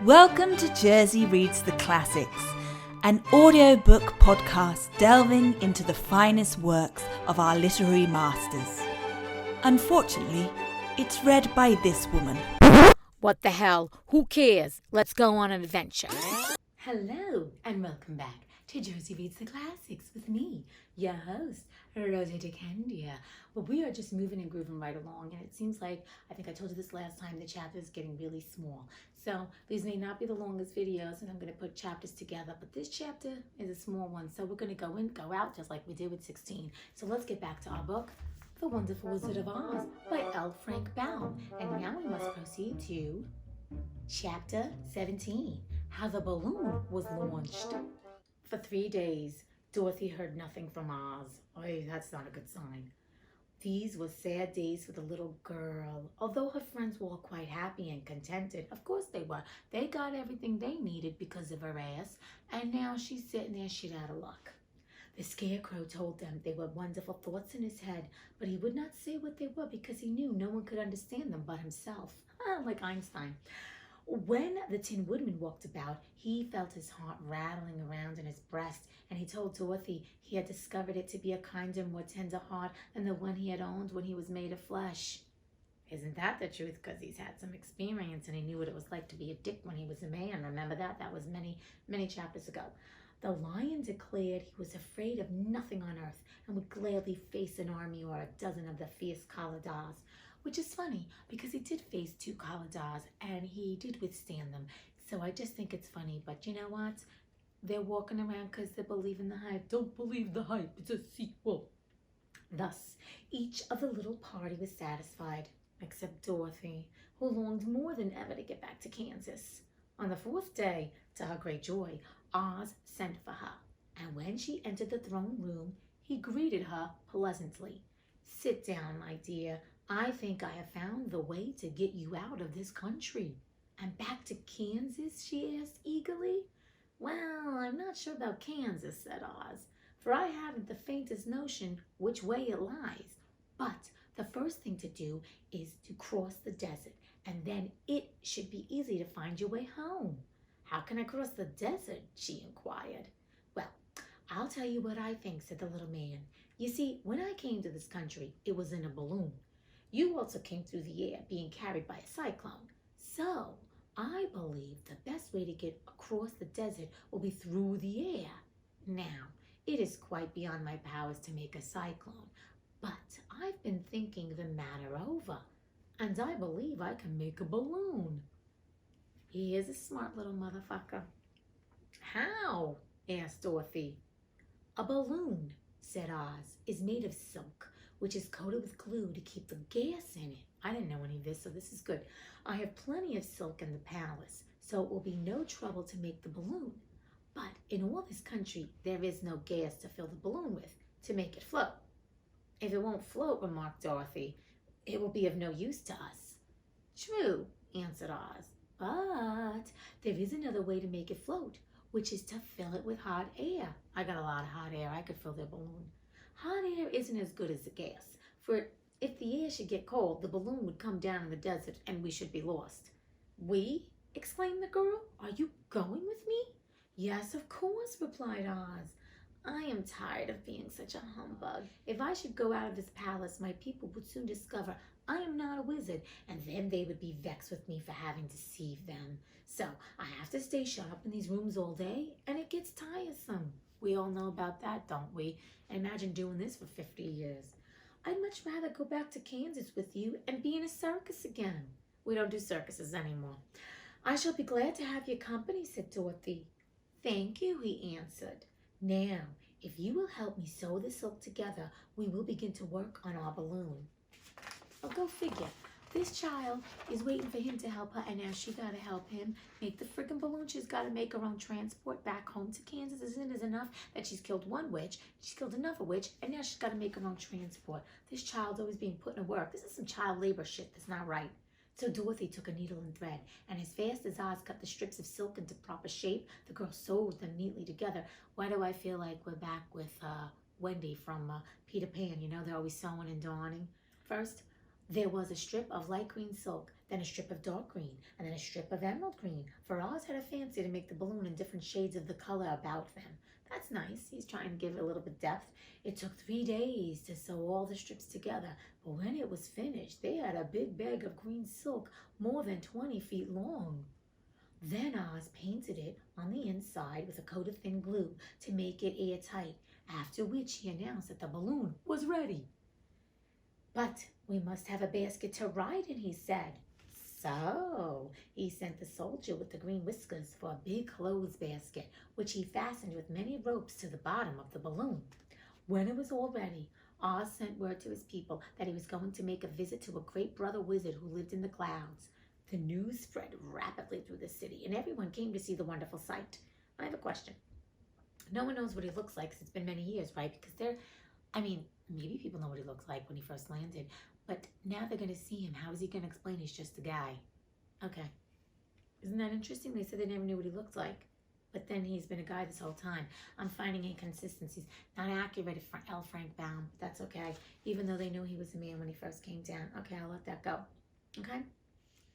Welcome to Jersey Reads the Classics, an audiobook podcast delving into the finest works of our literary masters. Unfortunately, it's read by this woman. What the hell? Who cares? Let's go on an adventure. Hello and welcome back to Jersey Reads the Classics with me, your host, Rosa DeCandia. Well, we are just moving and grooving right along, and it seems like, I think I told you this last time, the chapter is getting really small. So these may not be the longest videos, and I'm going to put chapters together, but this chapter is a small one, so we're going to go in, go out, just like we did with 16. So let's get back to our book, The Wonderful Wizard of Oz by L. Frank Baum. And now we must proceed to Chapter 17, How the Balloon Was Launched. For 3 days, Dorothy heard nothing from Oz. Oy, that's not a good sign. These were sad days for the little girl. Although her friends were all quite happy and contented, of course they were. They got everything they needed because of her ass, and now she's sitting there shit out of luck. The Scarecrow told them they were wonderful thoughts in his head, but he would not say what they were because he knew no one could understand them but himself. Like Einstein. When the Tin Woodman walked about, he felt his heart rattling around in his breast, and he told Dorothy he had discovered it to be a kinder, more tender heart than the one he had owned when he was made of flesh. Isn't that the truth? Because he's had some experience, and he knew what it was like to be a dick when he was a man. Remember that? That was many chapters ago. The Lion declared he was afraid of nothing on earth and would gladly face an army or a dozen of the fierce Kaladars. Which is funny, because he did face 2 Kaladars, and he did withstand them. So I just think it's funny, but you know what? They're walking around because they believe in the hype. Don't believe the hype, it's a sequel. Thus, each of the little party was satisfied, except Dorothy, who longed more than ever to get back to Kansas. On the 4th day, to her great joy, Oz sent for her, and when she entered the throne room, he greeted her pleasantly. "Sit down, my dear. I think I have found the way to get you out of this country." "And back to Kansas?" she asked eagerly. "Well, I'm not sure about Kansas," said Oz, "for I haven't the faintest notion which way it lies. But the first thing to do is to cross the desert, and then it should be easy to find your way home." "How can I cross the desert?" she inquired. "Well, I'll tell you what I think," said the little man. "You see, when I came to this country, it was in a balloon. You also came through the air, being carried by a cyclone. So, I believe the best way to get across the desert will be through the air. Now, it is quite beyond my powers to make a cyclone, but I've been thinking the matter over, and I believe I can make a balloon." He is a smart little motherfucker. "How?" asked Dorothy. "A balloon," said Oz, "is made of silk, which is coated with glue to keep the gas in it." I didn't know any of this, so this is good. "I have plenty of silk in the palace, so it will be no trouble to make the balloon. But in all this country, there is no gas to fill the balloon with, to make it float." "If it won't float," remarked Dorothy, "it will be of no use to us." "True," answered Oz, "but there is another way to make it float, which is to fill it with hot air." I got a lot of hot air. I could fill their balloon. "Hot air isn't as good as the gas, for if the air should get cold, the balloon would come down in the desert and we should be lost." "We?" exclaimed the girl. "Are you going with me?" "Yes, of course," replied Oz. "I am tired of being such a humbug. If I should go out of this palace, my people would soon discover I am not a wizard, and then they would be vexed with me for having deceived them. So I have to stay shut up in these rooms all day, and it gets tiresome. We all know about that, don't we? Imagine doing this for 50 years. I'd much rather go back to Kansas with you and be in a circus again." "We don't do circuses anymore." "I shall be glad to have your company," said Dorothy. "Thank you," he answered. "Now, if you will help me sew the silk together, we will begin to work on our balloon." Oh, go figure. This child is waiting for him to help her, and now she gotta help him make the friggin' balloon. She's gotta make her own transport back home to Kansas. Isn't it enough that she's killed one witch, she's killed another witch, and now she's gotta make her own transport? This child's always being put in work. This is some child labor shit that's not right. So Dorothy took a needle and thread, and as fast as Oz cut the strips of silk into proper shape, the girl sewed them neatly together. Why do I feel like we're back with Wendy from Peter Pan? You know, they're always sewing and darning. First, there was a strip of light green silk then a strip of dark green, and then a strip of emerald green, for Oz had a fancy to make the balloon in different shades of the color about them. That's nice. He's trying to give it a little bit of depth. It took 3 days to sew all the strips together, but when it was finished, they had a big bag of green silk more than 20 feet long. Then Oz painted it on the inside with a coat of thin glue to make it airtight, after which he announced that the balloon was ready. "But we must have a basket to ride in," he said. So he sent the soldier with the green whiskers for a big clothes basket, which he fastened with many ropes to the bottom of the balloon. When it was all ready, Oz sent word to his people that he was going to make a visit to a great brother wizard who lived in the clouds. The news spread rapidly through the city, and everyone came to see the wonderful sight. I have a question. No one knows what he looks like, 'cause it's been many years, right? Because maybe people know what he looks like when he first landed, but now they're going to see him. How is he going to explain he's just a guy? Okay. Isn't that interesting? They said they never knew what he looked like, but then he's been a guy this whole time. I'm finding inconsistencies. Not accurate for L. Frank Baum, but that's okay, even though they knew he was a man when he first came down. Okay, I'll let that go. Okay?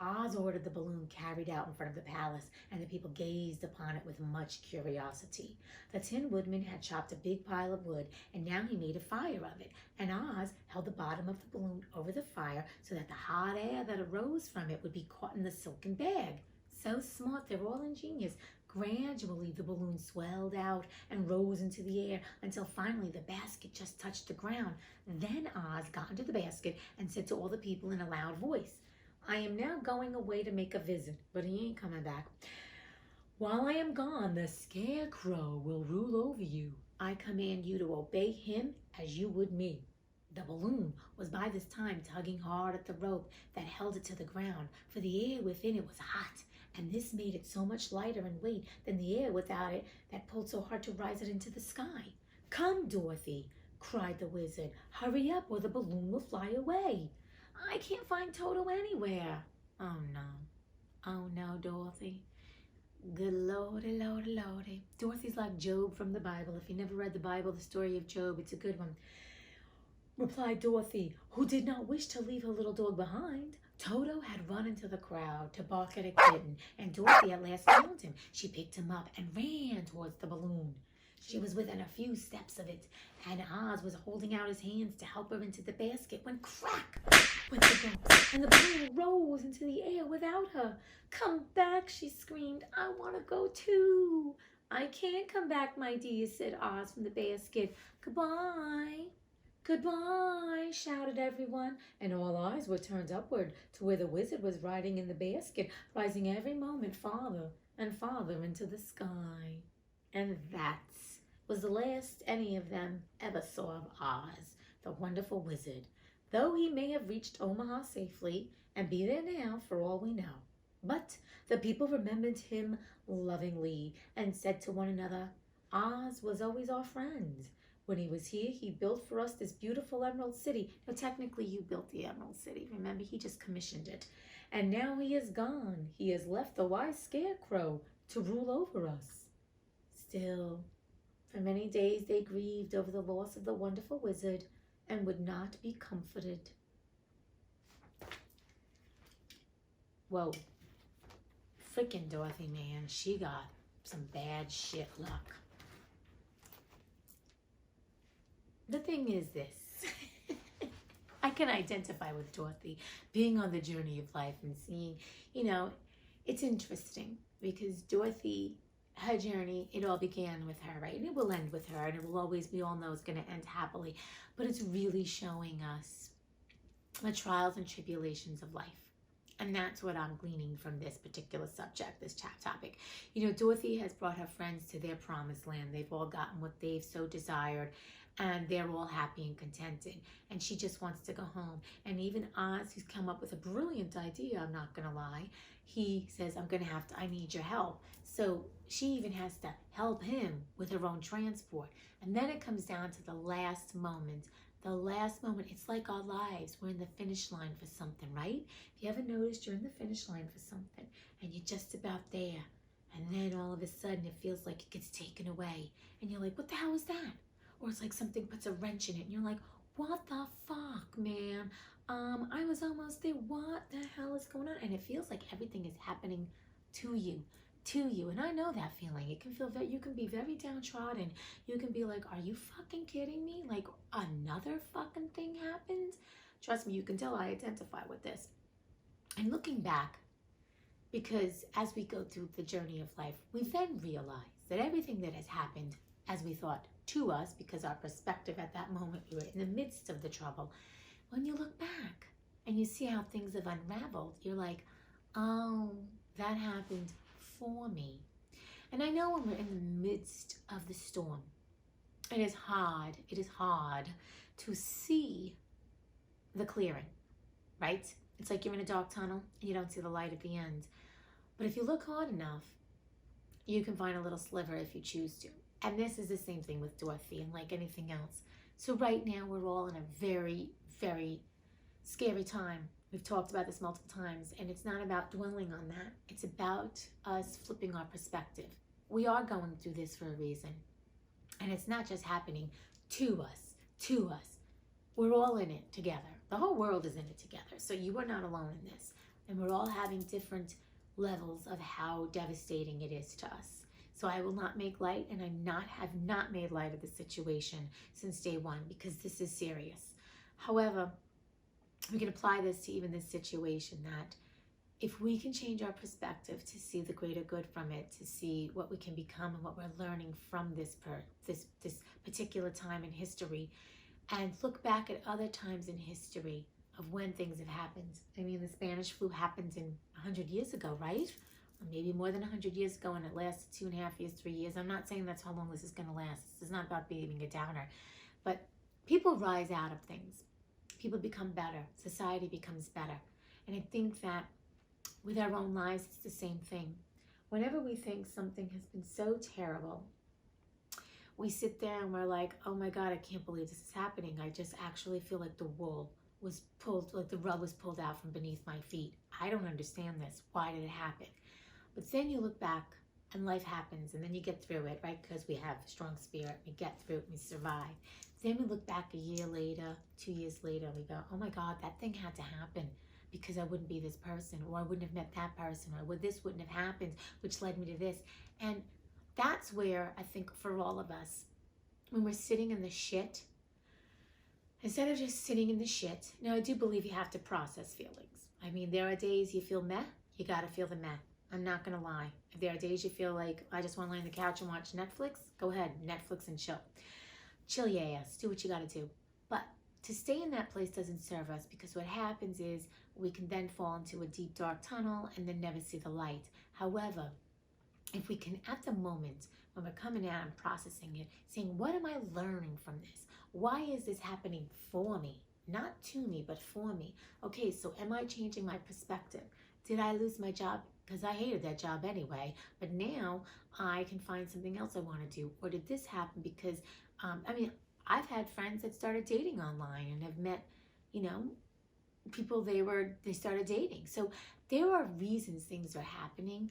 Oz ordered the balloon carried out in front of the palace, and the people gazed upon it with much curiosity. The Tin Woodman had chopped a big pile of wood, and now he made a fire of it, and Oz held the bottom of the balloon over the fire so that the hot air that arose from it would be caught in the silken bag. So smart, they're all ingenious. Gradually, the balloon swelled out and rose into the air until finally the basket just touched the ground. Then Oz got into the basket and said to all the people in a loud voice, "I am now going away to make a visit," but he ain't coming back. "While I am gone, the Scarecrow will rule over you. I command you to obey him as you would me." The balloon was by this time tugging hard at the rope that held it to the ground, for the air within it was hot, and this made it so much lighter in weight than the air without it that pulled so hard to rise it into the sky. "Come, Dorothy," cried the wizard. "Hurry up or the balloon will fly away." "I can't find Toto anywhere." "Oh no, Dorothy. Good lordy, lordy, lordy." Dorothy's like Job from the Bible. If you never read the Bible, the story of Job, it's a good one. Replied Dorothy, who did not wish to leave her little dog behind. Toto had run into the crowd to bark at a kitten, and Dorothy at last found him. She picked him up and ran towards the balloon. She was within a few steps of it, and Oz was holding out his hands to help her into the basket when crack went the rope, and the balloon rose into the air without her. "Come back," she screamed. "I want to go too." "I can't come back, my dear," said Oz from the basket. "Goodbye." "Goodbye," shouted everyone, and all eyes were turned upward to where the wizard was riding in the basket, rising every moment farther and farther into the sky. And that was the last any of them ever saw of Oz, the wonderful wizard, though he may have reached Omaha safely and be there now for all we know. But the people remembered him lovingly and said to one another, "Oz was always our friend. When he was here, he built for us this beautiful Emerald City." No, technically you built the Emerald City. Remember, he just commissioned it. "And now he is gone. He has left the wise Scarecrow to rule over us." Still, for many days they grieved over the loss of the wonderful wizard and would not be comforted. Whoa. Frickin' Dorothy, man. She got some bad shit luck. The thing is this. I can identify with Dorothy being on the journey of life and seeing, it's interesting because Dorothy, her journey, it all began with her, right? And it will end with her, and it will always, we all know it's going to end happily. But it's really showing us the trials and tribulations of life. And that's what I'm gleaning from this particular subject, this topic. Dorothy has brought her friends to their promised land. They've all gotten what they've so desired, and they're all happy and contented. And she just wants to go home. And even Oz, who's come up with a brilliant idea, I'm not going to lie, he says, I need your help. So she even has to help him with her own transport. And then it comes down to the last moment. It's like our lives. We're in the finish line for something, right? If you ever noticed, you're in the finish line for something and you're just about there. And then all of a sudden it feels like it gets taken away. And you're like, what the hell is that? Or it's like something puts a wrench in it and you're like, what the fuck, man? I was almost there. What the hell is going on? And it feels like everything is happening to you, And I know that feeling. It can feel that you can be very downtrodden. You can be like, are you fucking kidding me? Like another fucking thing happened? Trust me, you can tell I identify with this. And looking back, because as we go through the journey of life, we then realize that everything that has happened as we thought to us, because our perspective at that moment, we were in the midst of the trouble. When you look back and you see how things have unraveled, you're like, oh, that happened for me. And I know when we're in the midst of the storm, it is hard to see the clearing, right? It's like you're in a dark tunnel and you don't see the light at the end. But if you look hard enough, you can find a little sliver if you choose to. And this is the same thing with Dorothy and like anything else. So right now we're all in a very, very scary time. We've talked about this multiple times, and it's not about dwelling on that. It's about us flipping our perspective. We are going through this for a reason. And it's not just happening to us. We're all in it together. The whole world is in it together. So you are not alone in this. And we're all having different levels of how devastating it is to us. So I will not make light, and have not made light of the situation since day one, because this is serious. However, we can apply this to even this situation, that if we can change our perspective to see the greater good from it, to see what we can become and what we're learning from this particular time in history, and look back at other times in history of when things have happened. I mean, the Spanish flu happened 100 years ago, right? Or maybe more than 100 years ago, and it lasted 2.5 years, 3 years. I'm not saying that's how long this is going to last. This is not about being a downer. But people rise out of things. People become better. Society becomes better. And I think that with our own lives, it's the same thing. Whenever we think something has been so terrible, we sit there and we're like, oh my God, I can't believe this is happening. I just actually feel like the wool was pulled, like the rug was pulled out from beneath my feet. I don't understand this. Why did it happen? But then you look back and life happens, and then you get through it, right? Because we have a strong spirit. We get through it, we survive. Then we look back a year later, 2 years later, and we go, oh my God, that thing had to happen because I wouldn't be this person, or I wouldn't have met that person, or this wouldn't have happened, which led me to this. And that's where I think for all of us, when we're sitting in the shit, instead of just sitting in the shit, now I do believe you have to process feelings. I mean, there are days you feel meh, you gotta feel the meh. I'm not gonna lie. If there are days you feel like, I just wanna lay on the couch and watch Netflix, go ahead, Netflix and chill. Chill your ass, do what you gotta do. But to stay in that place doesn't serve us, because what happens is we can then fall into a deep dark tunnel and then never see the light. However, if we can, at the moment when we're coming out and processing it, saying, what am I learning from this? Why is this happening for me? Not to me, but for me. Okay, so am I changing my perspective? Did I lose my job? Because I hated that job anyway, but now I can find something else I want to do. Or did this happen because, I've had friends that started dating online and have met, people they started dating. So there are reasons things are happening,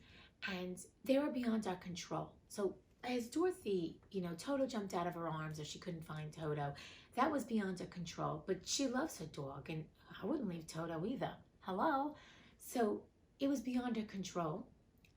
and they are beyond our control. So as Dorothy, Toto jumped out of her arms, or she couldn't find Toto, that was beyond her control. But she loves her dog, and I wouldn't leave Toto either. Hello? So it was beyond her control,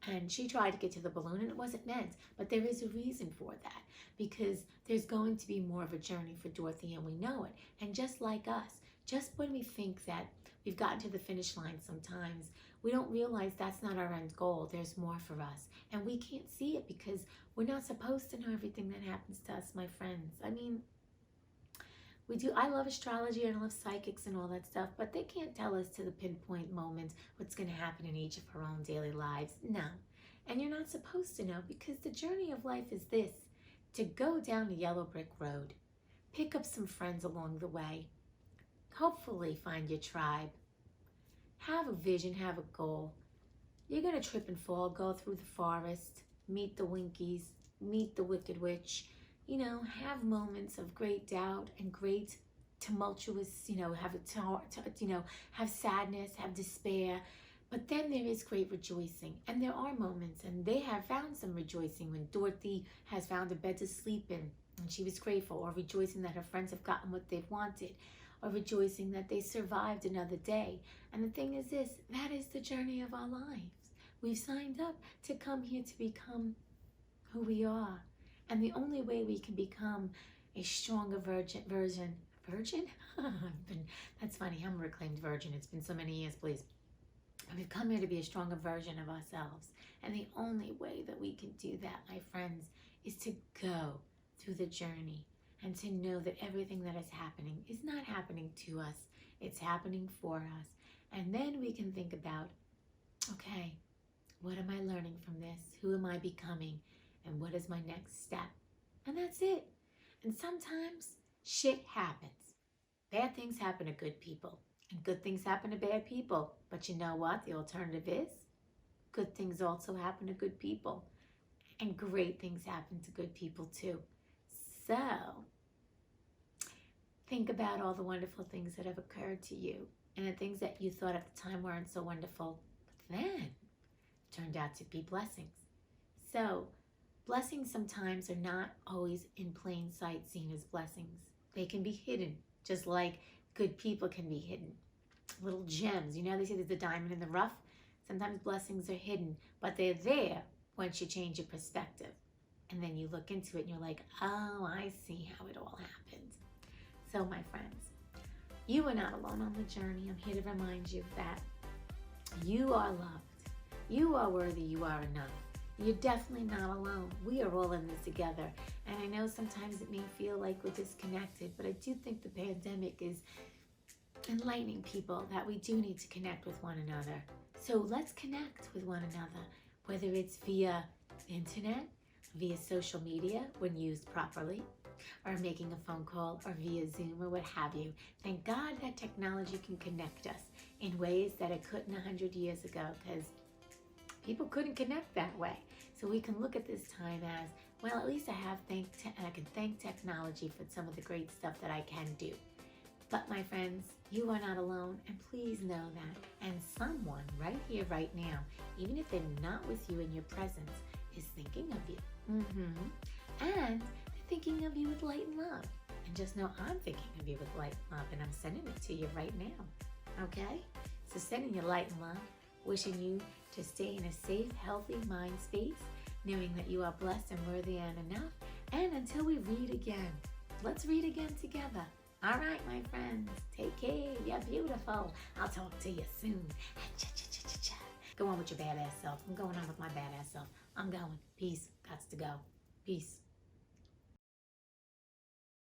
and she tried to get to the balloon, and it wasn't meant. But there is a reason for that, because there's going to be more of a journey for Dorothy, and we know it. And just like us, just when we think that we've gotten to the finish line, sometimes we don't realize that's not our end goal. There's more for us, and we can't see it because we're not supposed to know everything that happens to us, my friends. I mean, we do. I love astrology and I love psychics and all that stuff, but they can't tell us to the pinpoint moment what's going to happen in each of our own daily lives. No. And you're not supposed to know, because the journey of life is this: to go down a yellow brick road, pick up some friends along the way, hopefully find your tribe, have a vision, have a goal. You're going to trip and fall, go through the forest, meet the Winkies, meet the Wicked Witch, have moments of great doubt and great tumultuous, have sadness, have despair. But then there is great rejoicing, and there are moments, and they have found some rejoicing when Dorothy has found a bed to sleep in, and she was grateful, or rejoicing that her friends have gotten what they've wanted, or rejoicing that they survived another day. And the thing is this, that is the journey of our lives. We've signed up to come here to become who we are. And the only way we can become a stronger virgin? That's funny, I'm a reclaimed virgin. It's been so many years, please. And we've come here to be a stronger version of ourselves. And the only way that we can do that, my friends, is to go through the journey and to know that everything that is happening is not happening to us. It's happening for us. And then we can think about, okay, what am I learning from this? Who am I becoming? And what is my next step? And that's it. And sometimes shit happens. Bad things happen to good people. And good things happen to bad people. But you know what? The alternative is good things also happen to good people. And great things happen to good people too. So think about all the wonderful things that have occurred to you and the things that you thought at the time weren't so wonderful, but then turned out to be blessings. So blessings sometimes are not always in plain sight seen as blessings. They can be hidden, just like good people can be hidden. Little gems. You know, they say there's a diamond in the rough. Sometimes blessings are hidden, but they're there once you change your perspective. And then you look into it and you're like, oh, I see how it all happened. So my friends, you are not alone on the journey. I'm here to remind you that you are loved. You are worthy. You are enough. You're definitely not alone. We are all in this together. And I know sometimes it may feel like we're disconnected, but I do think the pandemic is enlightening people that we do need to connect with one another. So let's connect with one another, whether it's via internet, via social media when used properly, or making a phone call, or via Zoom, or what have you. Thank God that technology can connect us in ways that it couldn't 100 years ago, because people couldn't connect that way. So we can look at this time as, well, at least I can thank technology for some of the great stuff that I can do. But my friends, you are not alone, and please know that. And someone right here, right now, even if they're not with you in your presence, is thinking of you. And they're thinking of you with light and love. And just know I'm thinking of you with light and love, and I'm sending it to you right now. Okay? So sending you light and love, wishing you to stay in a safe, healthy mind space, knowing that you are blessed and worthy and enough. And until we read again, let's read again together. All right, my friends, take care. You're beautiful. I'll talk to you soon. Go on with your badass self. I'm going on with my badass self. I'm going. Peace. Gots to go. Peace.